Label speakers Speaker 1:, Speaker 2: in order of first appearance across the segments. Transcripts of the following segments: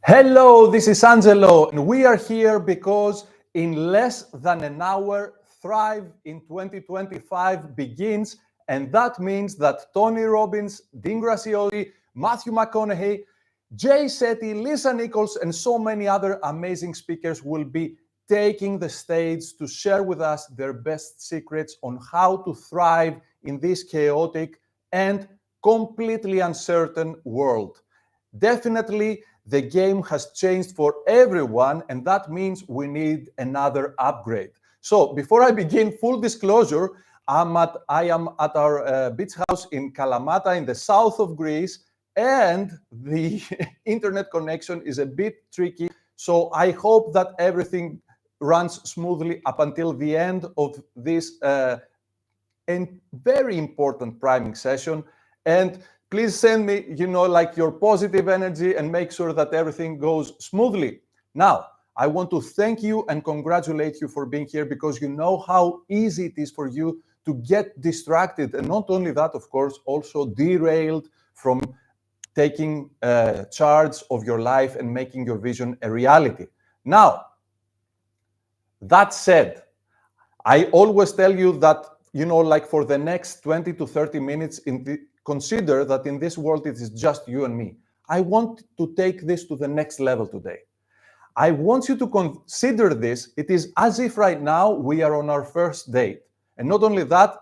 Speaker 1: Hello, this is Angelo, and we are here because in less than an hour, Thrive in 2025 begins, and that means that Tony Robbins, Dean Graziosi, Matthew McConaughey, Jay Shetty, Lisa Nichols, and so many other amazing speakers will be taking the stage to share with us their best secrets on how to thrive in this chaotic and completely uncertain world. Definitely, the game has changed for everyone, and that means we need another upgrade. So, before I begin, full disclosure, I am at our beach house in Kalamata in the south of Greece, and the internet connection is a bit tricky. So, I hope that everything runs smoothly up until the end of this and very important priming session. And please send me, like your positive energy and make sure that everything goes smoothly. Now, I want to thank you and congratulate you for being here because you know how easy it is for you to get distracted. And not only that, of course, also derailed from taking charge of your life and making your vision a reality. Now, that said, I always tell you that, like for the next 20 to 30 minutes, consider that in this world, it is just you and me. I want to take this to the next level today. I want you to consider this. It is as if right now we are on our first date. And not only that,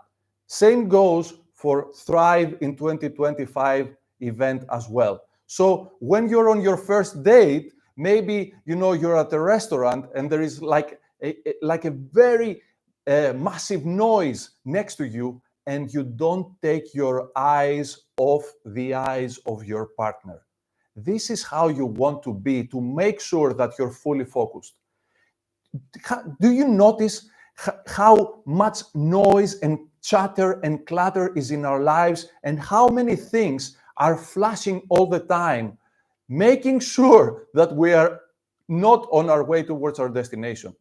Speaker 1: same goes for Thrive in 2025 event as well. So when you're on your first date, maybe, you're at a restaurant and there is like a very massive noise next to you, and you don't take your eyes off the eyes of your partner. This is how you want to be to make sure that you're fully focused. Do you notice how much noise and chatter and clutter is in our lives, and how many things are flashing all the time, making sure that we are not on our way towards our destination?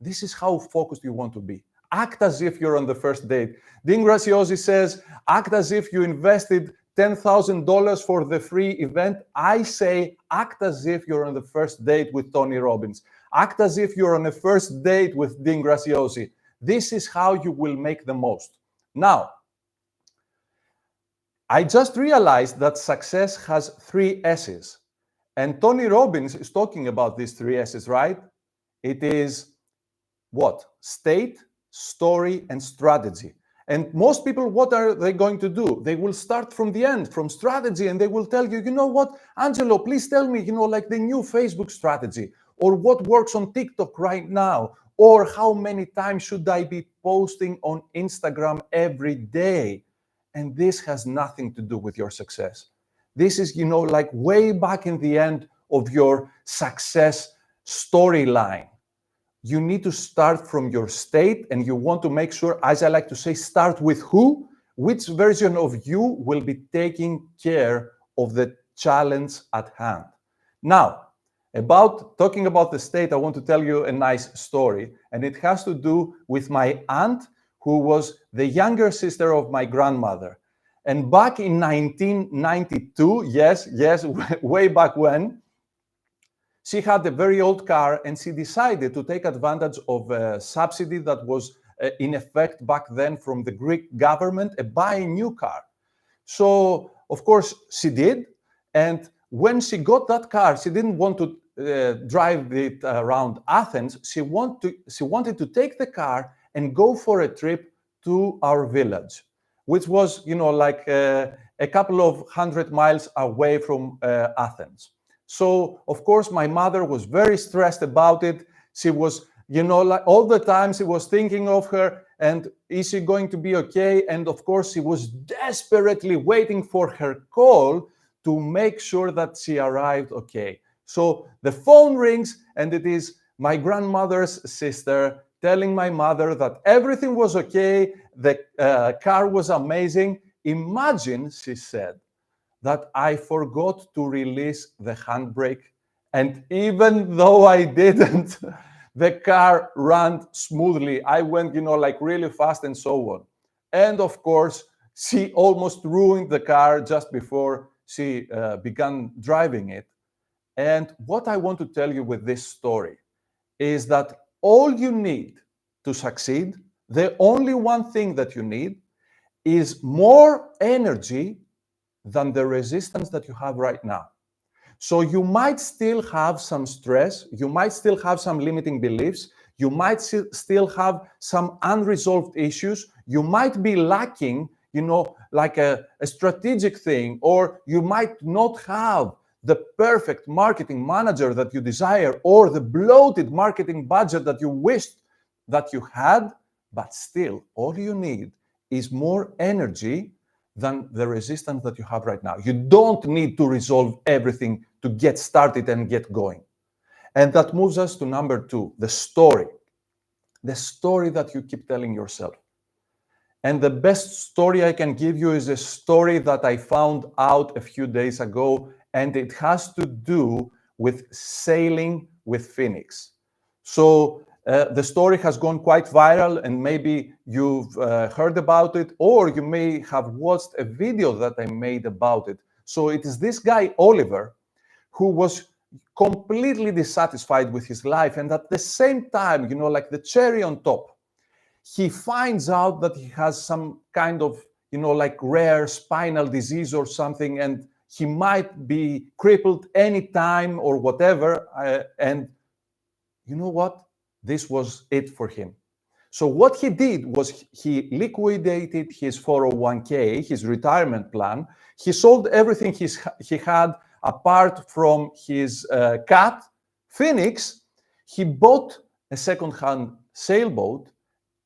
Speaker 1: This is how focused you want to be. Act as if you're on the first date. Dean Graziosi says, act as if you invested $10,000 for the free event. I say, act as if you're on the first date with Tony Robbins. Act as if you're on a first date with Dean Graziosi. This is how you will make the most. Now, I just realized that success has 3 S's. And Tony Robbins is talking about these 3 S's, right? It is what? State, story, and strategy. And most people, what are they going to do? They will start from the end, from strategy, and they will tell you, you know what, Angelo, please tell me, like the new Facebook strategy, or what works on TikTok right now, or how many times should I be posting on Instagram every day? And this has nothing to do with your success. This is, like way back in the end of your success storyline. You need to start from your state, and you want to make sure, as I like to say, start with who, which version of you will be taking care of the challenge at hand. Now, talking about the state, I want to tell you a nice story, and it has to do with my aunt, who was the younger sister of my grandmother. And back in 1992, yes, way back when, she had a very old car, and she decided to take advantage of a subsidy that was in effect back then from the Greek government, buy a new car. So, of course, she did. And when she got that car, she didn't want to drive it around Athens. She wanted to take the car and go for a trip to our village, which was, like a couple of 100 miles away from Athens. So, of course, my mother was very stressed about it. She was, like all the time she was thinking of her, and is she going to be okay? And of course, she was desperately waiting for her call to make sure that she arrived okay. So the phone rings, and it is my grandmother's sister telling my mother that everything was okay, the car was amazing. Imagine, she said, that I forgot to release the handbrake. And even though I didn't, the car ran smoothly. I went, like really fast and so on. And of course, she almost ruined the car just before she began driving it. And what I want to tell you with this story is that all you need to succeed, the only one thing that you need is more energy than the resistance that you have right now. So you might still have some stress, you might still have some limiting beliefs, you might still have some unresolved issues, you might be lacking, like a strategic thing, or you might not have the perfect marketing manager that you desire, or the bloated marketing budget that you wished that you had, but still, all you need is more energy than the resistance that you have right now. You don't need to resolve everything to get started and get going. And that moves us to number 2, the story. The story that you keep telling yourself. And the best story I can give you is a story that I found out a few days ago, and it has to do with sailing with Phoenix. So the story has gone quite viral, and maybe you've heard about it, or you may have watched a video that I made about it. So it is this guy, Oliver, who was completely dissatisfied with his life, and at the same time, like the cherry on top, he finds out that he has some kind of, like rare spinal disease or something, and he might be crippled anytime or whatever. And you know what? This was it for him. So what he did was he liquidated his 401k, his retirement plan. He sold everything he had apart from his cat, Phoenix. He bought a second-hand sailboat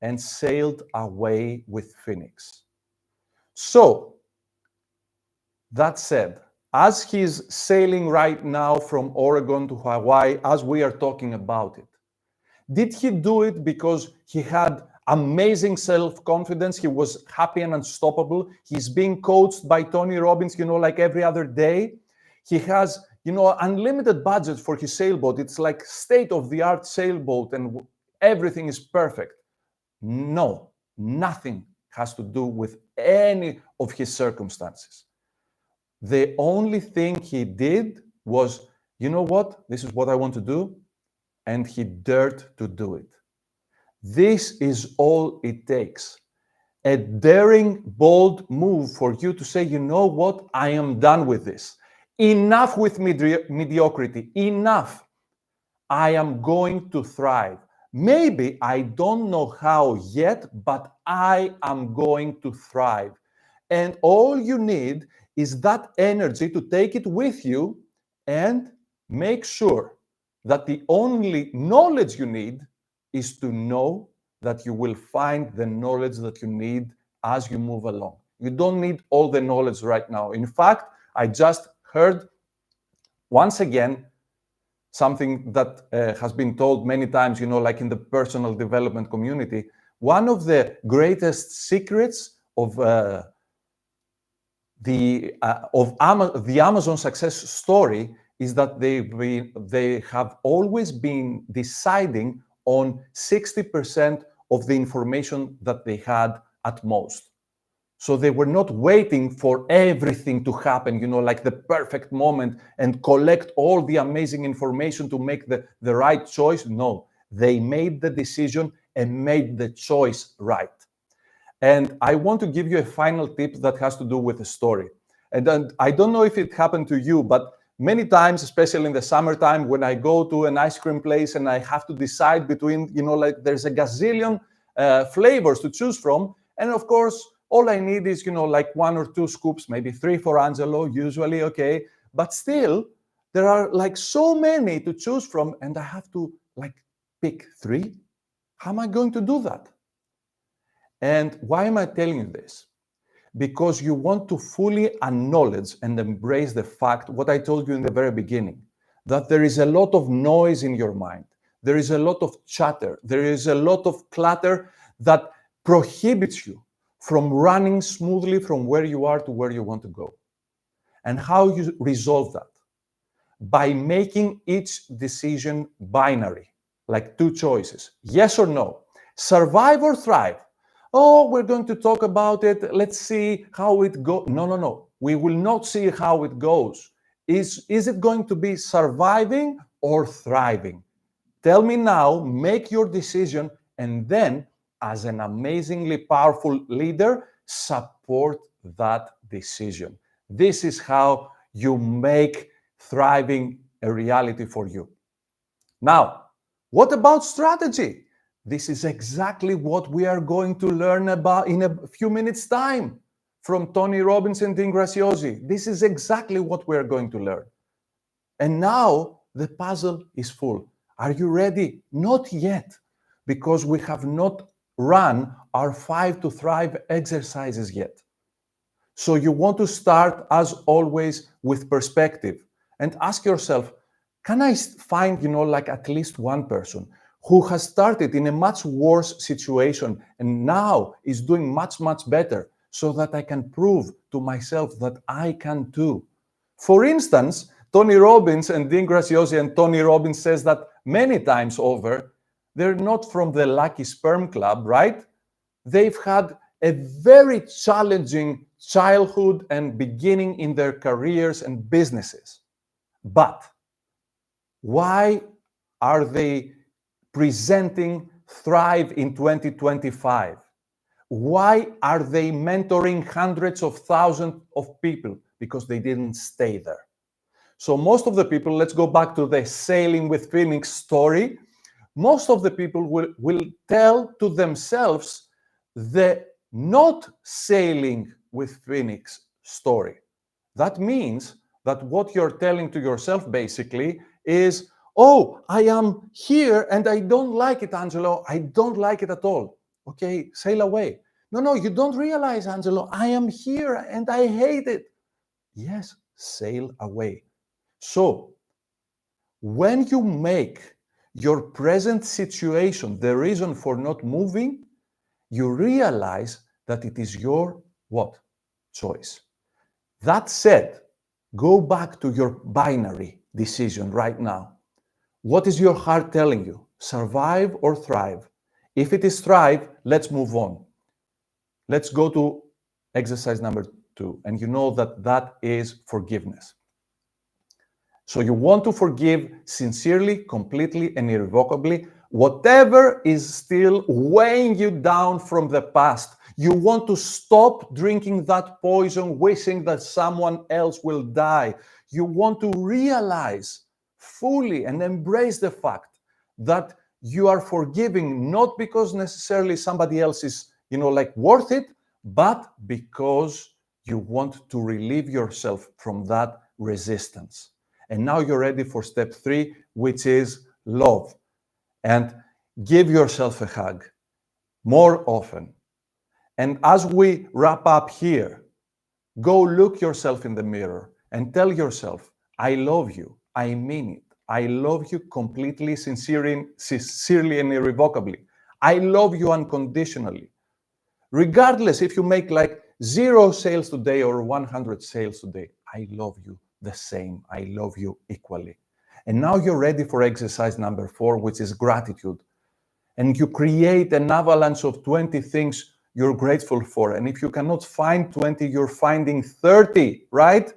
Speaker 1: and sailed away with Phoenix. So, that said, as he's sailing right now from Oregon to Hawaii, as we are talking about it, did he do it because he had amazing self-confidence? He was happy and unstoppable. He's being coached by Tony Robbins, like every other day. He has, unlimited budget for his sailboat. It's like state-of-the-art sailboat and everything is perfect. No, nothing has to do with any of his circumstances. The only thing he did was, you know what? This is what I want to do. And he dared to do it. This is all it takes. A daring, bold move for you to say, you know what? I am done with this. Enough with mediocrity. Enough. I am going to thrive. Maybe I don't know how yet, but I am going to thrive. And all you need is that energy to take it with you and make sure that the only knowledge you need is to know that you will find the knowledge that you need as you move along. You don't need all the knowledge right now. In fact, I just heard once again something that has been told many times, like in the personal development community. One of the greatest secrets of the Amazon success story is that they have always been deciding on 60% of the information that they had at most. So they were not waiting for everything to happen, like the perfect moment and collect all the amazing information to make the right choice. No, they made the decision and made the choice right. And I want to give you a final tip that has to do with the story. And I don't know if it happened to you, but many times, especially in the summertime, when I go to an ice cream place and I have to decide between, like there's a gazillion flavors to choose from. And of course, all I need is, like 1 or 2 scoops, maybe 3 for Angelo, usually, okay. But still, there are like so many to choose from, and I have to like pick 3. How am I going to do that? And why am I telling you this? Because you want to fully acknowledge and embrace the fact, what I told you in the very beginning, that there is a lot of noise in your mind. There is a lot of chatter. There is a lot of clutter that prohibits you from running smoothly from where you are to where you want to go. And how you resolve that? By making each decision binary, like 2 choices, yes or no, survive or thrive. Oh, we're going to talk about it. Let's see how it goes. No. We will not see how it goes. Is it going to be surviving or thriving? Tell me now, make your decision, and then, as an amazingly powerful leader, support that decision. This is how you make thriving a reality for you. Now, what about strategy? This is exactly what we are going to learn about in a few minutes' time from Tony Robbins and Dean Graziosi. This is exactly what we are going to learn. And now the puzzle is full. Are you ready? Not yet, because we have not run our 5 to Thrive exercises yet. So you want to start, as always, with perspective and ask yourself, can I find, like at least one person who has started in a much worse situation and now is doing much, much better, so that I can prove to myself that I can too? For instance, Tony Robbins and Dean Graziosi, and Tony Robbins says that many times over, they're not from the Lucky Sperm Club, right? They've had a very challenging childhood and beginning in their careers and businesses. But why are they presenting Thrive in 2025? Why are they mentoring hundreds of thousands of people? Because they didn't stay there. So most of the people, let's go back to the Sailing with Phoenix story. Most of the people will tell to themselves the not sailing with Phoenix story. That means that what you're telling to yourself basically is, oh, I am here and I don't like it, Angelo. I don't like it at all. Okay, sail away. No, you don't realize, Angelo, I am here and I hate it. Yes, sail away. So, when you make your present situation the reason for not moving, you realize that it is your what? Choice. That said, go back to your binary decision right now. What is your heart telling you? Survive or thrive? If it is thrive, let's move on. Let's go to exercise number 2. And you know that is forgiveness. So you want to forgive sincerely, completely, and irrevocably whatever is still weighing you down from the past. You want to stop drinking that poison, wishing that someone else will die. You want to realize fully and embrace the fact that you are forgiving, not because necessarily somebody else is, worth it, but because you want to relieve yourself from that resistance. And now you're ready for step 3, which is love. And give yourself a hug more often. And as we wrap up here, go look yourself in the mirror and tell yourself, I love you. I mean it. I love you completely, sincerely and irrevocably. I love you unconditionally. Regardless if you make like 0 sales today or 100 sales today, I love you the same. I love you equally. And now you're ready for exercise number 4, which is gratitude. And you create an avalanche of 20 things you're grateful for. And if you cannot find 20, you're finding 30, right?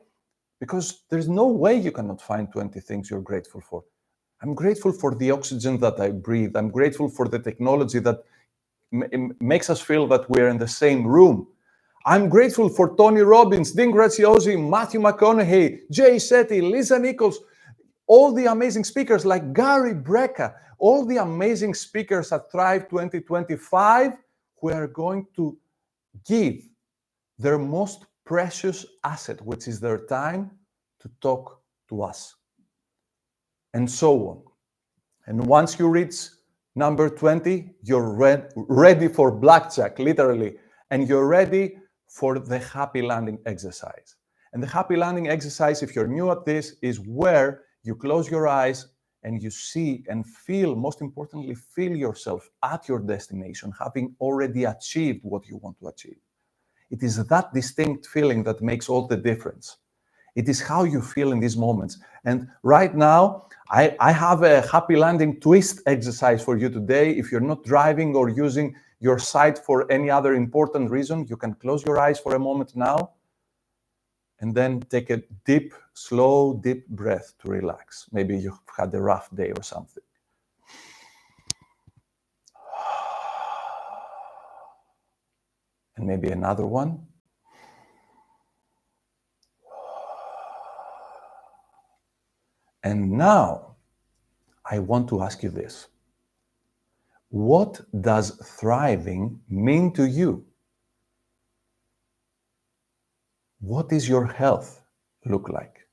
Speaker 1: Because there's no way you cannot find 20 things you're grateful for. I'm grateful for the oxygen that I breathe. I'm grateful for the technology that makes us feel that we're in the same room. I'm grateful for Tony Robbins, Dean Graziosi, Matthew McConaughey, Jay Shetty, Lisa Nichols, all the amazing speakers like Gary Brecka, all the amazing speakers at Thrive 2025 who are going to give their most precious asset, which is their time, to talk to us. And so on. And once you reach number 20, you're ready for blackjack, literally, and you're ready for the happy landing exercise. And the happy landing exercise, if you're new at this, is where you close your eyes and you see and feel, most importantly, feel yourself at your destination, having already achieved what you want to achieve. It is that distinct feeling that makes all the difference. It is how you feel in these moments. And right now, I have a happy landing twist exercise for you today. If you're not driving or using your sight for any other important reason, you can close your eyes for a moment now. And then take a deep, slow, deep breath to relax. Maybe you've had a rough day or something. And maybe another one. And now, I want to ask you this. What does thriving mean to you? What is your health look like?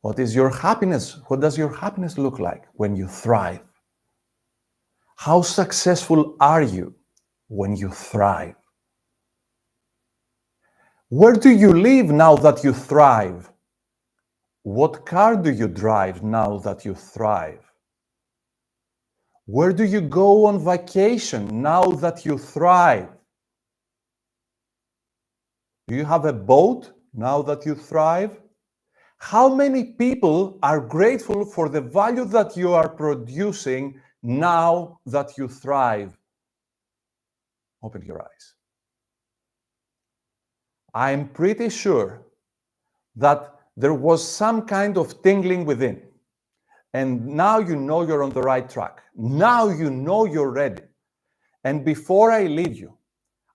Speaker 1: What is your happiness? What does your happiness look like when you thrive? How successful are you when you thrive? Where do you live now that you thrive? What car do you drive now that you thrive? Where do you go on vacation now that you thrive? Do you have a boat now that you thrive? How many people are grateful for the value that you are producing now that you thrive? Open your eyes. I'm pretty sure that there was some kind of tingling within. And now you know you're on the right track. Now you know you're ready. And before I leave you,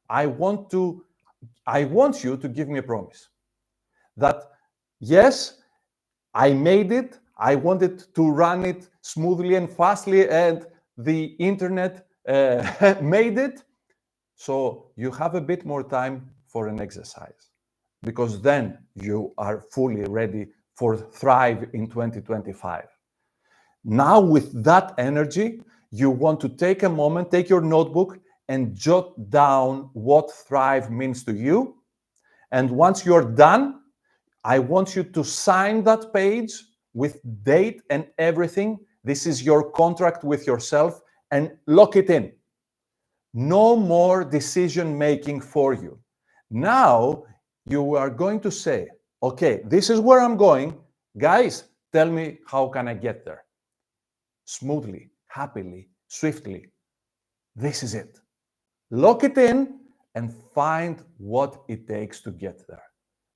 Speaker 1: I want you to give me a promise that, yes, I made it. I wanted to run it smoothly and fastly, and the internet made it. So you have a bit more time for an exercise, because then you are fully ready for Thrive in 2025. Now, with that energy, you want to take a moment, take your notebook, and jot down what Thrive means to you. And once you're done, I want you to sign that page with date and everything. This is your contract with yourself, and lock it in. No more decision making for you. Now you are going to say, okay, this is where I'm going. Guys, tell me, how can I get there? Smoothly, happily, swiftly. This is it. Lock it in and find what it takes to get there.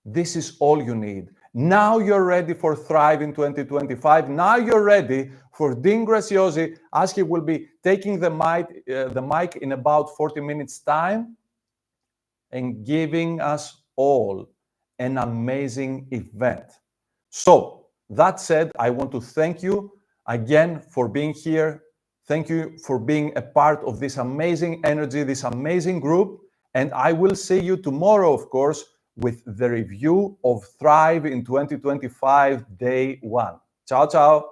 Speaker 1: This is all you need. Now you're ready for Thrive in 2025. Now you're ready for Dean Graziosi, as he will be taking the mic in about 40 minutes time and giving us all an amazing event. So that said, I want to thank you again for being here. Thank you for being a part of this amazing energy, this amazing group. And I will see you tomorrow, of course, with the review of Thrive in 2025, day 1. Ciao, ciao.